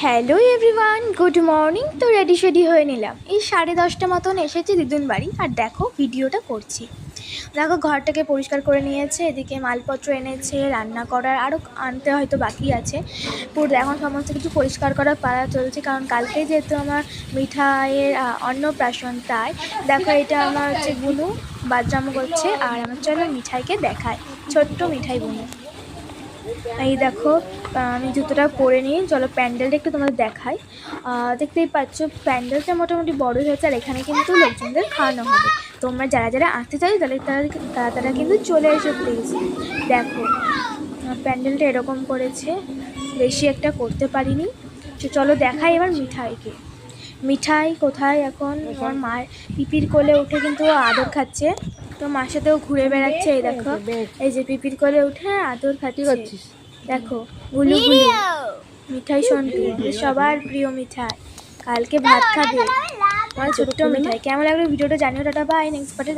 Hello everyone, good morning. তো ready হয়ে নিলাম, এই 10:30 মতন এসেছি দিদুন বাড়ি। আর দেখো ভিডিওটা করছি। দেখো ঘরটাকে পরিষ্কার করে নিয়েছে, এদিকে মালপত্র এনেছে, রান্না করার আরও আনতে হয়তো বাকি আছে। পুরো এখন সমস্ত কিছু পরিষ্কার করার পালা চলছে, কারণ কালকে যেহেতু আমার মিঠাইয়ের অন্নপ্রাশন। তাই দেখো এটা আমার হচ্ছে বুনু বাদরামো করছে, আর আমার চলো মিঠাইকে দেখায়। ছোট্ট মিঠাই বুনু, এই দেখো আমি জুতোটা পরে নিই। চলো প্যান্ডেলটা একটু তোমাদের দেখাই। দেখতেই পাচ্ছ প্যান্ডেলটা মোটামুটি বড়ই হয়েছে, আর এখানে কিন্তু লোকজনদের খাওয়ানো হবে। তোমরা যারা যারা আসতে চাই তাহলে তারা কিন্তু চলে এসো প্লিজ। দেখো প্যান্ডেলটা এরকম করেছে, বেশি একটা করতে পারিনি। চলো দেখাই এবার মিঠাইকে। মিঠাই কোথায় এখন? আমার মায়ের পিপির কোলে উঠে কিন্তু আদর খাচ্ছে। তো মার সাথেও ঘুরে বেড়াচ্ছে। এই দেখো, এই যে পিপির কোলে উঠে আদর খাচ্ছে। দেখো গুলু গুলু মিঠাই সন্টু, সবার প্রিয় মিঠাই, কালকে ভাত খাবে। আমার ছোট্ট মিঠাই। কেমন লাগলো ভিডিওটা জানিও। টাটা, বাই, নেক্সট পার্টে।